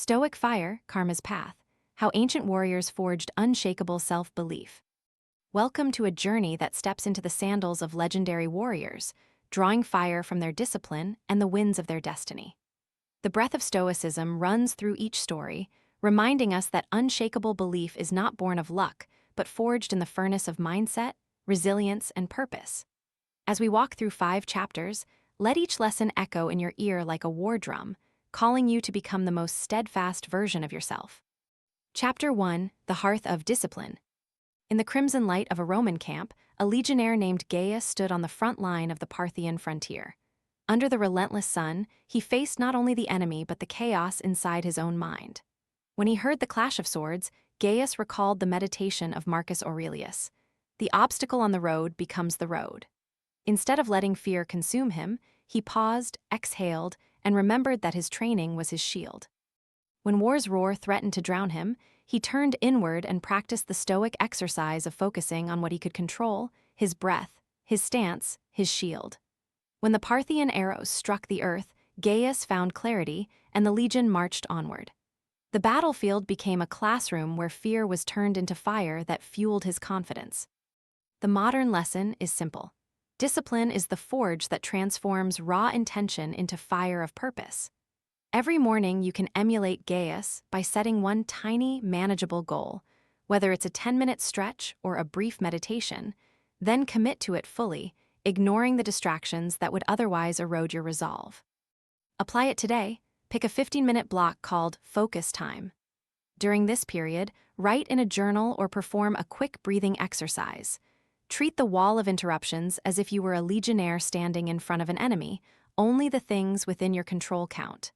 Stoic Fire, Karma's Path, How Ancient Warriors Forged Unshakable Self-Belief. Welcome to a journey that steps into the sandals of legendary warriors, drawing fire from their discipline and the winds of their destiny. The breath of Stoicism runs through each story, reminding us that unshakable belief is not born of luck, but forged in the furnace of mindset, resilience, and purpose. As we walk through 5 chapters, let each lesson echo in your ear like a war drum, calling you to become the most steadfast version of yourself. Chapter 1: The Hearth of Discipline. In the crimson light of a Roman camp, a legionnaire named Gaius stood on the front line of the Parthian frontier. Under the relentless sun, he faced not only the enemy but the chaos inside his own mind. When he heard the clash of swords, Gaius recalled the meditation of Marcus Aurelius. The obstacle on the road becomes the road. Instead of letting fear consume him, he paused, exhaled, and remembered that his training was his shield. When war's roar threatened to drown him, he turned inward and practiced the Stoic exercise of focusing on what he could control: his breath, his stance, his shield. When the Parthian arrows struck the earth, Gaius found clarity, and the legion marched onward. The battlefield became a classroom where fear was turned into fire that fueled his confidence. The modern lesson is simple. Discipline is the forge that transforms raw intention into fire of purpose. Every morning you can emulate Gaius by setting one tiny, manageable goal, whether it's a 10-minute stretch or a brief meditation, then commit to it fully, ignoring the distractions that would otherwise erode your resolve. Apply it today. Pick a 15-minute block called focus time. During this period, write in a journal or perform a quick breathing exercise. Treat the wall of interruptions as if you were a legionnaire standing in front of an enemy. Only the things within your control count.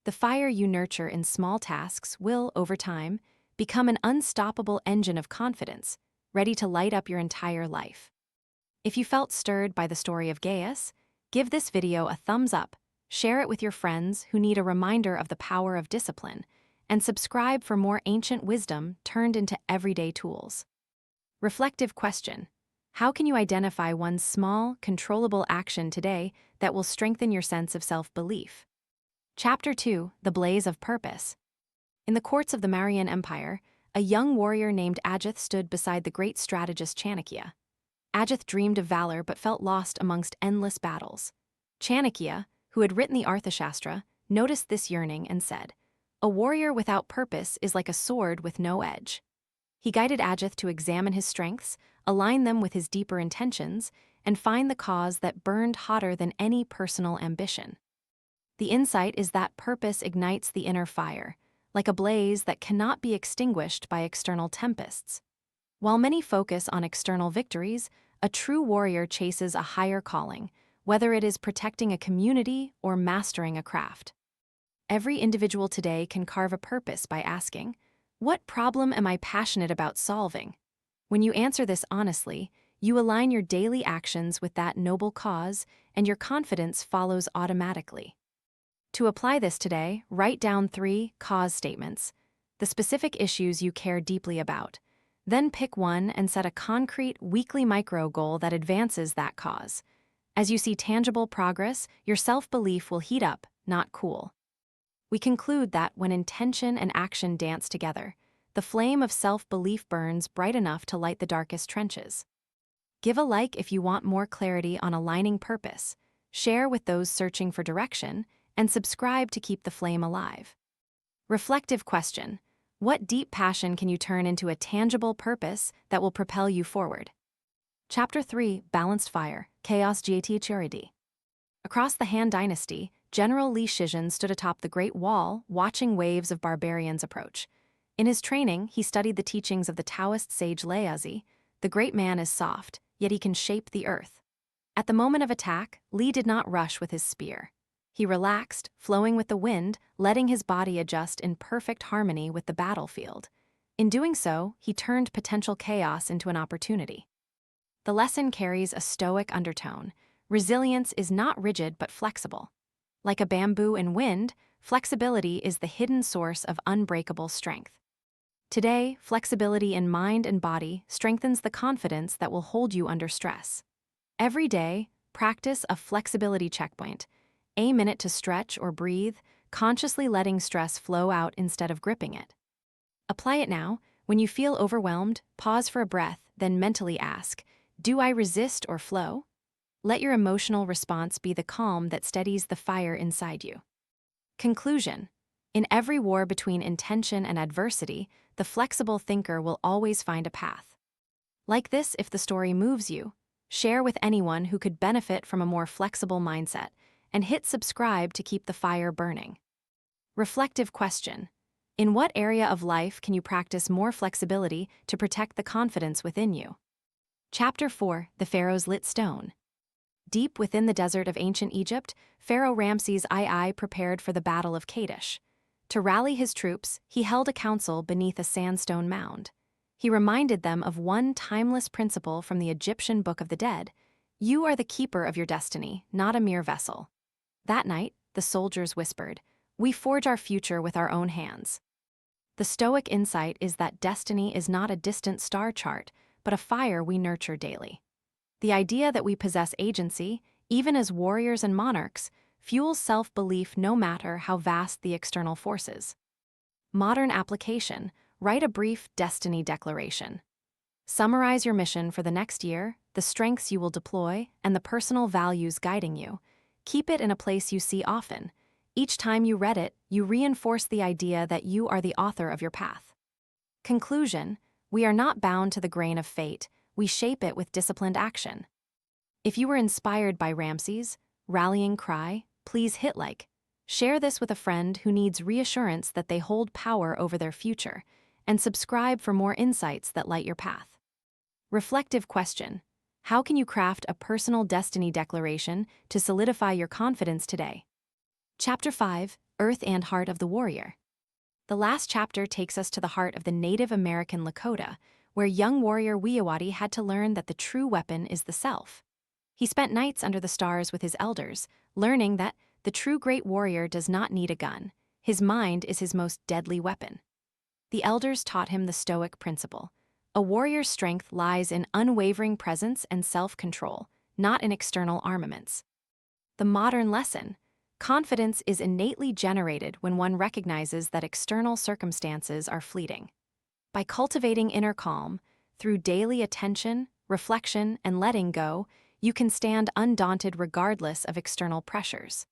The fire you nurture in small tasks will, over time, become an unstoppable engine of confidence, ready to light up your entire life. If you felt stirred by the story of Gaius, give this video a thumbs up, share it with your friends who need a reminder of the power of discipline, and subscribe for more ancient wisdom turned into everyday tools. Reflective question: how can you identify one small, controllable action today that will strengthen your sense of self-belief? Chapter 2: The Blaze of Purpose. In the courts of the Mauryan Empire, a young warrior named Ajith stood beside the great strategist Chanakya. Ajith dreamed of valor but felt lost amongst endless battles. Chanakya, who had written the Arthashastra, noticed this yearning and said, "A warrior without purpose is like a sword with no edge." He guided Ajith to examine his strengths, align them with his deeper intentions, and find the cause that burned hotter than any personal ambition. The insight is that purpose ignites the inner fire, like a blaze that cannot be extinguished by external tempests. While many focus on external victories, a true warrior chases a higher calling, whether it is protecting a community or mastering a craft. Every individual today can carve a purpose by asking, "What problem am I passionate about solving?" When you answer this honestly, you align your daily actions with that noble cause, and your confidence follows automatically. To apply this today, write down 3 cause statements, the specific issues you care deeply about. Then pick one and set a concrete, weekly micro goal that advances that cause. As you see tangible progress, your self-belief will heat up, not cool. We conclude that when intention and action dance together, the flame of self-belief burns bright enough to light the darkest trenches. Give a like if you want more clarity on aligning purpose, share with those searching for direction, and subscribe to keep the flame alive. Reflective question: what deep passion can you turn into a tangible purpose that will propel you forward? Chapter 3: Balanced Fire, Chaos Gatiachuridi. Across the Han Dynasty, General Li Shizhen stood atop the Great Wall, watching waves of barbarians approach. In his training, he studied the teachings of the Taoist sage Laozi. The great man is soft, yet he can shape the earth. At the moment of attack, Li did not rush with his spear. He relaxed, flowing with the wind, letting his body adjust in perfect harmony with the battlefield. In doing so, he turned potential chaos into an opportunity. The lesson carries a Stoic undertone. Resilience is not rigid but flexible. Like a bamboo in wind, flexibility is the hidden source of unbreakable strength. Today, flexibility in mind and body strengthens the confidence that will hold you under stress. Every day, practice a flexibility checkpoint. A minute to stretch or breathe, consciously letting stress flow out instead of gripping it. Apply it now. When you feel overwhelmed, pause for a breath, then mentally ask, "Do I resist or flow?" Let your emotional response be the calm that steadies the fire inside you. Conclusion: in every war between intention and adversity, the flexible thinker will always find a path. Like this, if the story moves you, share with anyone who could benefit from a more flexible mindset, and hit subscribe to keep the fire burning. Reflective question: in what area of life can you practice more flexibility to protect the confidence within you? Chapter 4: The Pharaoh's Lit Stone. Deep within the desert of ancient Egypt, Pharaoh Ramses II prepared for the Battle of Kadesh. To rally his troops, he held a council beneath a sandstone mound. He reminded them of one timeless principle from the Egyptian Book of the Dead: you are the keeper of your destiny, not a mere vessel. That night, the soldiers whispered, "We forge our future with our own hands." The Stoic insight is that destiny is not a distant star chart, but a fire we nurture daily. The idea that we possess agency, even as warriors and monarchs, fuels self-belief no matter how vast the external forces. Modern application: write a brief destiny declaration. Summarize your mission for the next year, the strengths you will deploy, and the personal values guiding you. Keep it in a place you see often. Each time you read it, you reinforce the idea that you are the author of your path. Conclusion: we are not bound to the grain of fate, we shape it with disciplined action. If you were inspired by Ramses' rallying cry, please hit like. Share this with a friend who needs reassurance that they hold power over their future, and subscribe for more insights that light your path. Reflective question: how can you craft a personal destiny declaration to solidify your confidence today? Chapter 5: Earth and Heart of the Warrior. The last chapter takes us to the heart of the Native American Lakota, where young warrior Wiawati had to learn that the true weapon is the self. He spent nights under the stars with his elders, learning that the true great warrior does not need a gun. His mind is his most deadly weapon. The elders taught him the Stoic principle: a warrior's strength lies in unwavering presence and self-control, not in external armaments. The modern lesson: confidence is innately generated when one recognizes that external circumstances are fleeting. By cultivating inner calm, through daily attention, reflection, and letting go, you can stand undaunted regardless of external pressures.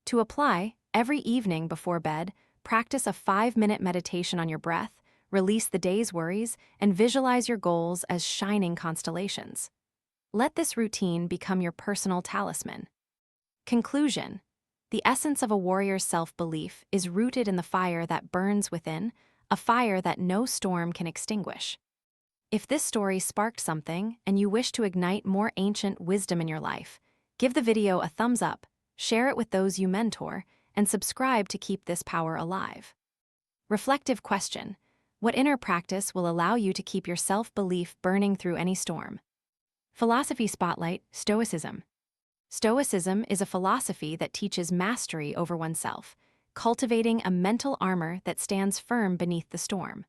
To apply, every evening before bed, practice a 5-minute meditation on your breath, release the day's worries, and visualize your goals as shining constellations. Let this routine become your personal talisman. Conclusion: the essence of a warrior's self-belief is rooted in the fire that burns within, a fire that no storm can extinguish. If this story sparked something and you wish to ignite more ancient wisdom in your life, give the video a thumbs up, share it with those you mentor, and subscribe to keep this power alive. Reflective question: what inner practice will allow you to keep your self-belief burning through any storm? Philosophy Spotlight: Stoicism. Stoicism is a philosophy that teaches mastery over oneself, cultivating a mental armor that stands firm beneath the storm.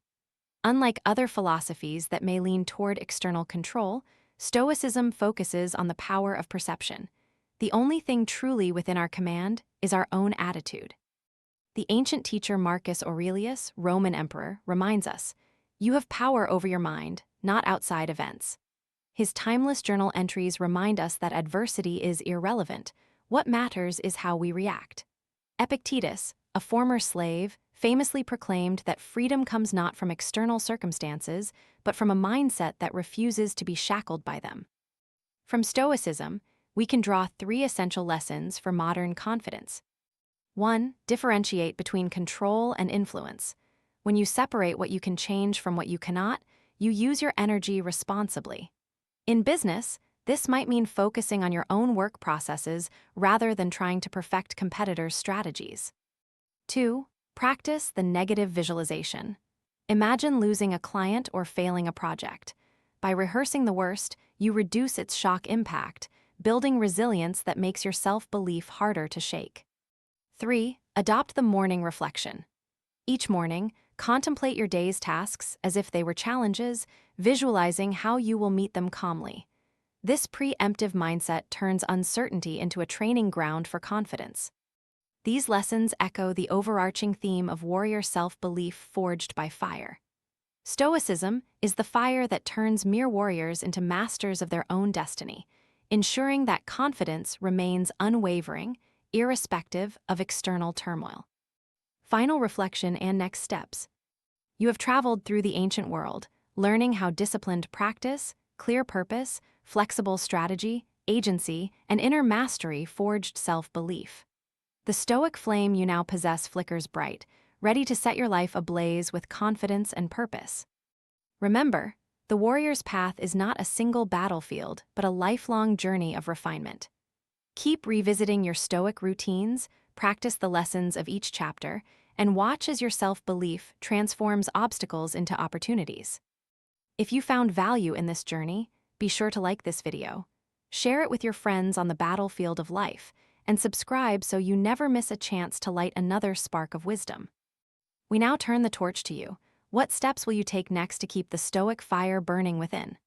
Unlike other philosophies that may lean toward external control, Stoicism focuses on the power of perception. The only thing truly within our command is our own attitude. The ancient teacher Marcus Aurelius, Roman emperor, reminds us, "You have power over your mind, not outside events." His timeless journal entries remind us that adversity is irrelevant. What matters is how we react. Epictetus, a former slave, famously proclaimed that freedom comes not from external circumstances, but from a mindset that refuses to be shackled by them. From Stoicism, we can draw 3 essential lessons for modern confidence. 1. Differentiate between control and influence. When you separate what you can change from what you cannot, you use your energy responsibly. In business, this might mean focusing on your own work processes rather than trying to perfect competitors' strategies. 2. Practice the negative visualization. Imagine losing a client or failing a project. By rehearsing the worst, you reduce its shock impact, building resilience that makes your self-belief harder to shake. 3. Adopt the morning reflection. Each morning, contemplate your day's tasks as if they were challenges, visualizing how you will meet them calmly. This preemptive mindset turns uncertainty into a training ground for confidence. These lessons echo the overarching theme of warrior self-belief forged by fire. Stoicism is the fire that turns mere warriors into masters of their own destiny, ensuring that confidence remains unwavering, irrespective of external turmoil. Final reflection and next steps. You have traveled through the ancient world, learning how disciplined practice, clear purpose, flexible strategy, agency, and inner mastery forged self-belief. The Stoic flame you now possess flickers bright, ready to set your life ablaze with confidence and purpose. Remember, the warrior's path is not a single battlefield, but a lifelong journey of refinement. Keep revisiting your Stoic routines, practice the lessons of each chapter, and watch as your self-belief transforms obstacles into opportunities. If you found value in this journey, be sure to like this video, share it with your friends on the battlefield of life, and subscribe so you never miss a chance to light another spark of wisdom. We now turn the torch to you. What steps will you take next to keep the Stoic fire burning within?